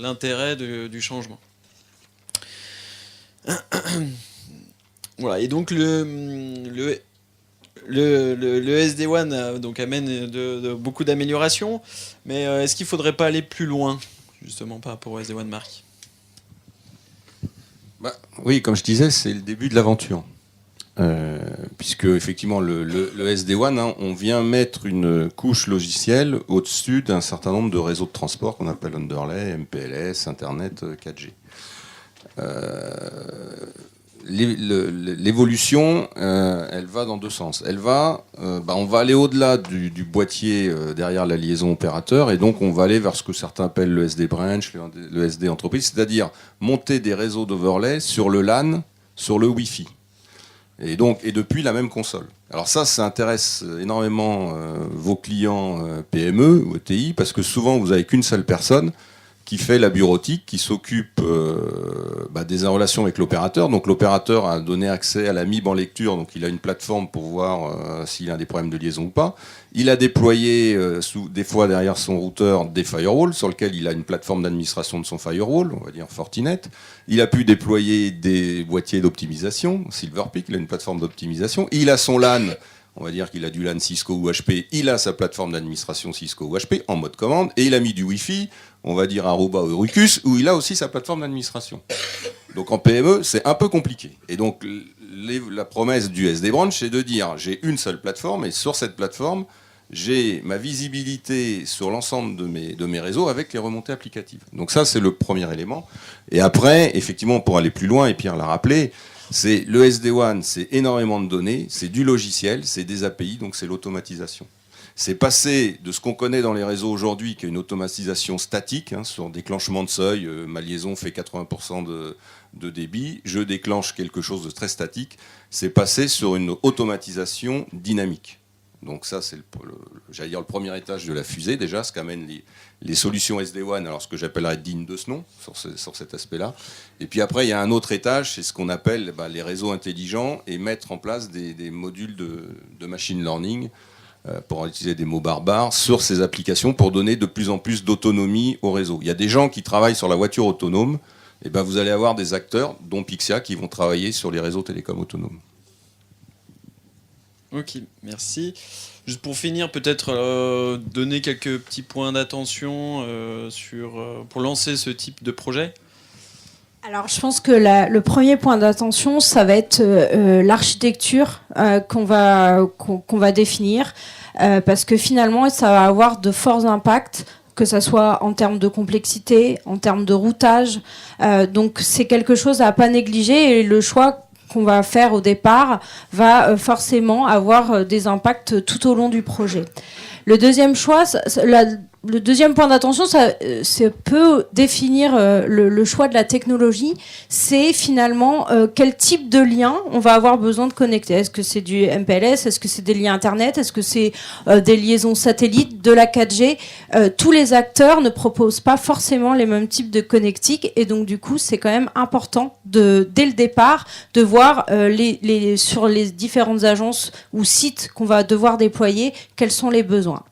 l'intérêt du changement. Voilà, et donc le SD-WAN donc amène beaucoup d'améliorations, mais est-ce qu'il ne faudrait pas aller plus loin, justement, par rapport au SD-WAN, Marc ? Oui, comme je disais, c'est le début de l'aventure. Puisque, effectivement, le SD-WAN, on vient mettre une couche logicielle au-dessus d'un certain nombre de réseaux de transport qu'on appelle underlay, MPLS, Internet, 4G. L'évolution, elle va dans 2 sens. On va aller au-delà du boîtier derrière la liaison opérateur, et donc on va aller vers ce que certains appellent le SD branch, le SD entreprise, c'est-à-dire monter des réseaux d'overlay sur le LAN, sur le Wi-Fi, et depuis la même console. Alors ça intéresse énormément vos clients PME ou ETI, parce que souvent vous n'avez qu'une seule personne qui fait la bureautique, qui s'occupe des relations avec l'opérateur. Donc l'opérateur a donné accès à la MIB en lecture, donc il a une plateforme pour voir s'il a des problèmes de liaison ou pas. Il a déployé, des fois derrière son routeur, des firewalls, sur lesquels il a une plateforme d'administration de son firewall, on va dire Fortinet. Il a pu déployer des boîtiers d'optimisation, Silverpeak, il a une plateforme d'optimisation. Il a son LAN, on va dire qu'il a du LAN Cisco ou HP, il a sa plateforme d'administration Cisco ou HP en mode commande, et il a mis du Wi-Fi, on va dire Aruba ou Ruckus, où il a aussi sa plateforme d'administration. Donc en PME, c'est un peu compliqué. Et donc la promesse du SD Branch, c'est de dire j'ai une seule plateforme, et sur cette plateforme, j'ai ma visibilité sur l'ensemble de mes réseaux avec les remontées applicatives. Donc ça, c'est le premier élément. Et après, effectivement, pour aller plus loin, et Pierre l'a rappelé, c'est le SD-WAN, c'est énormément de données, c'est du logiciel, c'est des API, donc c'est l'automatisation. C'est passer de ce qu'on connaît dans les réseaux aujourd'hui, qui est une automatisation statique, sur déclenchement de seuil, ma liaison fait 80% de débit, je déclenche quelque chose de très statique, c'est passer sur une automatisation dynamique. Donc ça, c'est j'allais dire le premier étage de la fusée, déjà, ce qu'amènent les solutions SD-WAN, alors ce que j'appellerais digne de ce nom, sur cet aspect-là. Et puis après, il y a un autre étage, c'est ce qu'on appelle les réseaux intelligents, et mettre en place des modules de machine learning, pour utiliser des mots barbares, sur ces applications, pour donner de plus en plus d'autonomie au réseau. Il y a des gens qui travaillent sur la voiture autonome, et vous allez avoir des acteurs, dont Pixia, qui vont travailler sur les réseaux télécoms autonomes. Ok, merci. Juste pour finir, peut-être donner quelques petits points d'attention pour lancer ce type de projet. Alors, je pense que le premier point d'attention, ça va être l'architecture qu'on va définir, parce que finalement, ça va avoir de forts impacts, que ça soit en termes de complexité, en termes de routage. Donc, c'est quelque chose à pas négliger, et le choix qu'on va faire au départ va forcément avoir des impacts tout au long du projet. Le deuxième choix, le deuxième point d'attention, ça peut définir le choix de la technologie. C'est finalement quel type de lien on va avoir besoin de connecter. Est-ce que c'est du MPLS? Est-ce que c'est des liens Internet? Est-ce que c'est des liaisons satellites, de la 4G? Tous les acteurs ne proposent pas forcément les mêmes types de connectiques, et donc du coup, c'est quand même important dès le départ de voir sur les différentes agences ou sites qu'on va devoir déployer, quels sont les besoins.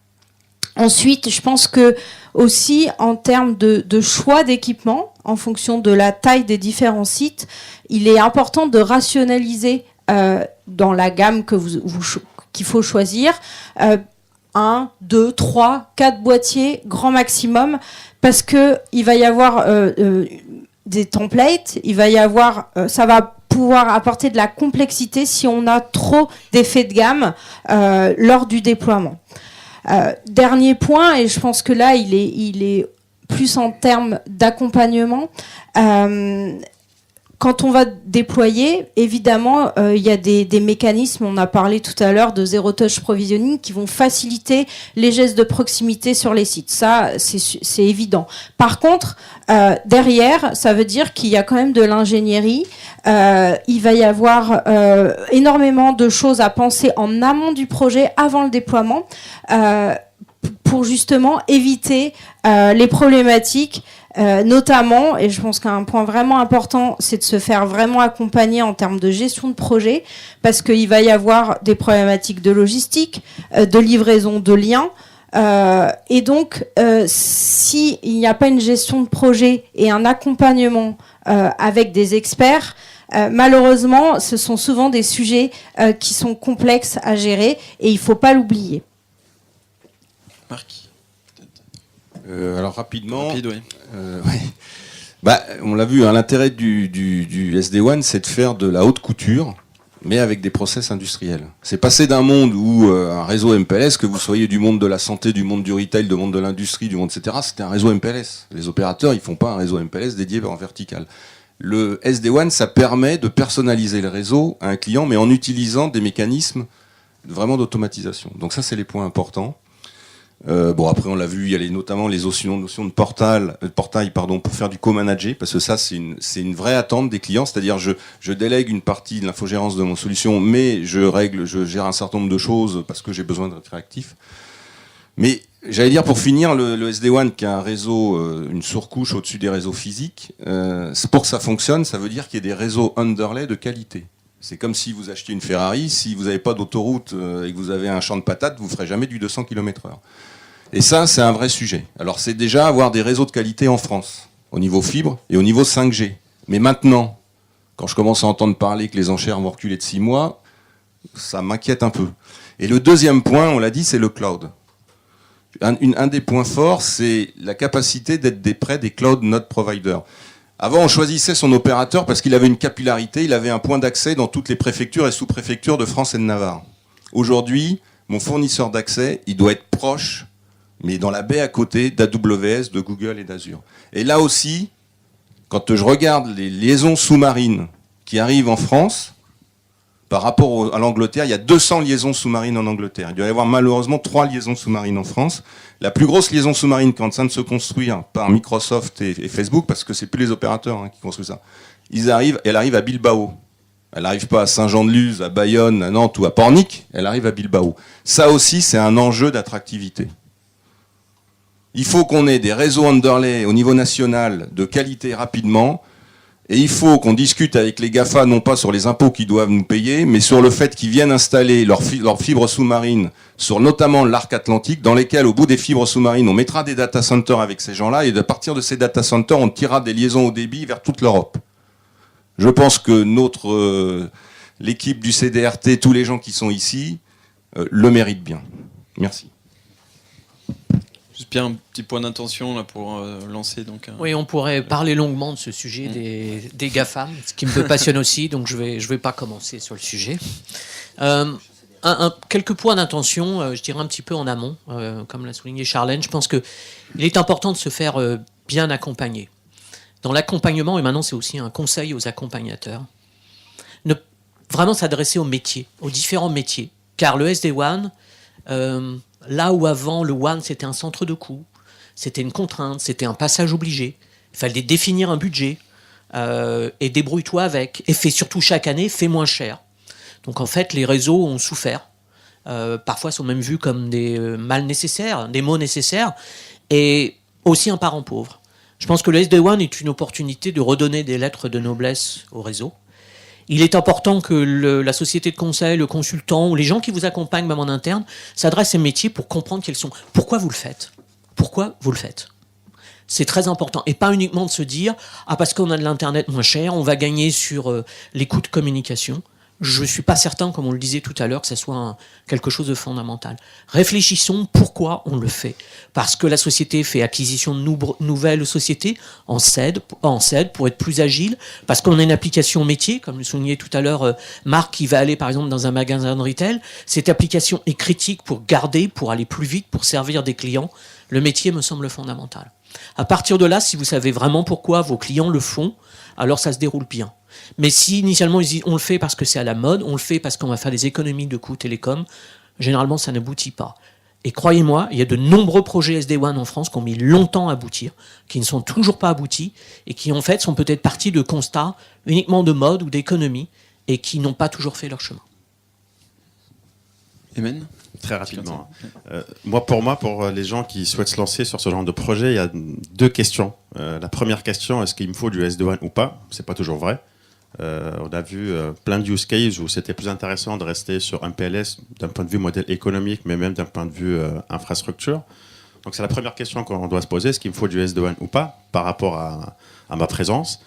Ensuite, je pense que aussi en termes de choix d'équipement, en fonction de la taille des différents sites, il est important de rationaliser dans la gamme qu'il faut choisir 1, 2, 3, 4 boîtiers grand maximum, parce que il va y avoir des templates, il va y avoir ça va pouvoir apporter de la complexité si on a trop d'effets de gamme lors du déploiement. Dernier point, et je pense que là, il est plus en termes d'accompagnement. Quand on va déployer, évidemment, il y a des mécanismes, on a parlé tout à l'heure de Zero Touch Provisioning, qui vont faciliter les gestes de proximité sur les sites. Ça, c'est évident. Par contre, derrière, ça veut dire qu'il y a quand même de l'ingénierie. Il va y avoir énormément de choses à penser en amont du projet, avant le déploiement, pour justement éviter les problématiques. Notamment, et je pense qu'un point vraiment important, c'est de se faire vraiment accompagner en termes de gestion de projet, parce qu'il va y avoir des problématiques de logistique, de livraison de liens, et donc s'il n'y a pas une gestion de projet et un accompagnement avec des experts, malheureusement, ce sont souvent des sujets qui sont complexes à gérer, et il ne faut pas l'oublier. Marc. Alors rapidement, Rapide, oui. Ouais. On l'a vu, l'intérêt du SD-WAN, c'est de faire de la haute couture, mais avec des process industriels. C'est passer d'un monde où un réseau MPLS, que vous soyez du monde de la santé, du monde du retail, du monde de l'industrie, du monde etc., c'était un réseau MPLS. Les opérateurs, ils font pas un réseau MPLS dédié en vertical. Le SD-WAN, ça permet de personnaliser le réseau à un client, mais en utilisant des mécanismes vraiment d'automatisation. Donc ça, c'est les points importants. Après on l'a vu, il y a notamment les notions de portail pour faire du co-manager, parce que ça c'est une vraie attente des clients, c'est-à-dire je délègue une partie de l'infogérance de mon solution, mais je gère un certain nombre de choses parce que j'ai besoin d'être réactif. Mais j'allais dire, pour finir, le SD-WAN, qui a un réseau, une surcouche au-dessus des réseaux physiques, pour que ça fonctionne, ça veut dire qu'il y ait des réseaux underlay de qualité. C'est comme si vous achetiez une Ferrari, si vous n'avez pas d'autoroute et que vous avez un champ de patates, vous ne ferez jamais du 200 km/h. Et ça, c'est un vrai sujet. Alors, c'est déjà avoir des réseaux de qualité en France, au niveau fibre et au niveau 5G. Mais maintenant, quand je commence à entendre parler que les enchères vont reculer de 6 mois, ça m'inquiète un peu. Et le deuxième point, on l'a dit, c'est le cloud. Un des points forts, c'est la capacité d'être près des cloud node providers. Avant, on choisissait son opérateur parce qu'il avait une capillarité, il avait un point d'accès dans toutes les préfectures et sous-préfectures de France et de Navarre. Aujourd'hui, mon fournisseur d'accès, il doit être proche, mais dans la baie à côté d'AWS, de Google et d'Azure. Et là aussi, quand je regarde les liaisons sous-marines qui arrivent en France, par rapport à l'Angleterre, il y a 200 liaisons sous-marines en Angleterre. Il doit y avoir malheureusement 3 liaisons sous-marines en France. La plus grosse liaison sous-marine qui est en train de se construire par Microsoft et Facebook, parce que c'est plus les opérateurs qui construisent ça, elle arrive à Bilbao. Elle n'arrive pas à Saint-Jean-de-Luz, à Bayonne, à Nantes ou à Pornic, elle arrive à Bilbao. Ça aussi, c'est un enjeu d'attractivité. Il faut qu'on ait des réseaux underlay au niveau national de qualité rapidement, et il faut qu'on discute avec les GAFA, non pas sur les impôts qu'ils doivent nous payer, mais sur le fait qu'ils viennent installer leurs fibres sous-marines sur notamment l'arc atlantique, dans lesquels, au bout des fibres sous-marines, on mettra des data centers avec ces gens-là, et à partir de ces data centers, on tirera des liaisons haut débit vers toute l'Europe. Je pense que l'équipe du CDRT, tous les gens qui sont ici, le méritent bien. Merci. Juste bien un petit point d'intention là pour lancer donc. Oui, on pourrait parler longuement de ce sujet des GAFAM, ce qui me passionne aussi, donc je vais pas commencer sur le sujet. Quelques points d'intention, je dirais un petit peu en amont, comme l'a souligné Charlène. Je pense qu'il est important de se faire bien accompagner. Dans l'accompagnement, et maintenant c'est aussi un conseil aux accompagnateurs, vraiment s'adresser aux métiers, aux différents métiers. Car le SD-WAN, là où avant le WAN c'était un centre de coût, c'était une contrainte, c'était un passage obligé, il fallait définir un budget, et débrouille-toi avec, et fais surtout chaque année, fais moins cher. Donc en fait les réseaux ont souffert, parfois sont même vus comme des mal nécessaires, des maux nécessaires, et aussi un parent pauvre. Je pense que le SD-WAN est une opportunité de redonner des lettres de noblesse au réseau. Il est important que la société de conseil, le consultant ou les gens qui vous accompagnent même en interne s'adressent à ces métiers pour comprendre quels sont. Pourquoi vous le faites ? Pourquoi vous le faites ? C'est très important. Et pas uniquement de se dire « Ah, parce qu'on a de l'Internet moins cher, on va gagner sur les coûts de communication ». Je ne suis pas certain, comme on le disait tout à l'heure, que ce soit quelque chose de fondamental. Réfléchissons pourquoi on le fait. Parce que la société fait acquisition de nouvelles sociétés, en cède pour être plus agile, parce qu'on a une application métier, comme le soulignait tout à l'heure Marc, qui va aller par exemple dans un magasin de retail. Cette application est critique pour garder, pour aller plus vite, pour servir des clients. Le métier me semble fondamental. À partir de là, si vous savez vraiment pourquoi vos clients le font, alors ça se déroule bien. Mais si initialement ils disent on le fait parce que c'est à la mode, on le fait parce qu'on va faire des économies de coûts télécom, généralement ça n'aboutit pas. Et croyez-moi, il y a de nombreux projets SD-WAN en France qui ont mis longtemps à aboutir, qui ne sont toujours pas aboutis, et qui en fait sont peut-être partis de constats uniquement de mode ou d'économie, et qui n'ont pas toujours fait leur chemin. Emen ? Très rapidement. Pour les gens qui souhaitent se lancer sur ce genre de projet, il y a 2 questions. La première question, est-ce qu'il me faut du SD-WAN ou pas ? C'est pas toujours vrai. On a vu plein de use cases où c'était plus intéressant de rester sur un PLS d'un point de vue modèle économique, mais même d'un point de vue infrastructure. Donc c'est la première question qu'on doit se poser, est-ce qu'il me faut du SD-WAN ou pas par rapport à ma présence.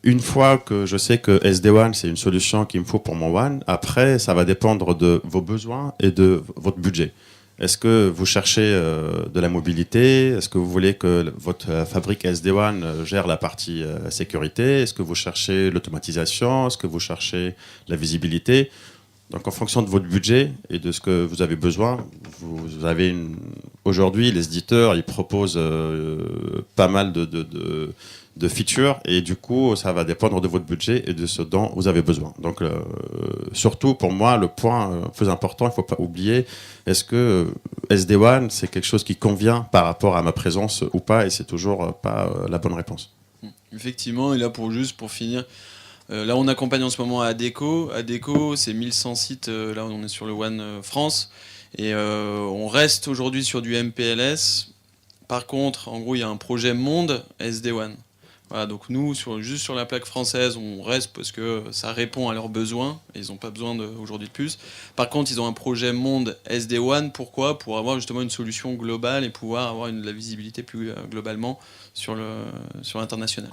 Une fois que je sais que SD-WAN c'est une solution qu'il me faut pour mon WAN, après ça va dépendre de vos besoins et de votre budget. Est-ce que vous cherchez de la mobilité ? Est-ce que vous voulez que votre fabrique SD-WAN gère la partie sécurité ? Est-ce que vous cherchez l'automatisation ? Est-ce que vous cherchez la visibilité ? Donc en fonction de votre budget et de ce que vous avez besoin, vous avez aujourd'hui les éditeurs ils proposent pas mal de features et du coup ça va dépendre de votre budget et de ce dont vous avez besoin. Donc surtout pour moi le point plus important, il ne faut pas oublier, est-ce que SD-WAN c'est quelque chose qui convient par rapport à ma présence ou pas, et c'est toujours pas la bonne réponse. Effectivement, et là pour finir, là on accompagne en ce moment à Adecco. Adecco c'est 1100 sites, là on est sur le WAN France, et on reste aujourd'hui sur du MPLS. Par contre, en gros il y a un projet monde SD-WAN. Voilà, donc nous, juste sur la plaque française, on reste parce que ça répond à leurs besoins, et ils n'ont pas besoin aujourd'hui de plus. Par contre, ils ont un projet monde SD-WAN, pourquoi ? Pour avoir justement une solution globale et pouvoir avoir la visibilité plus globalement sur l'international.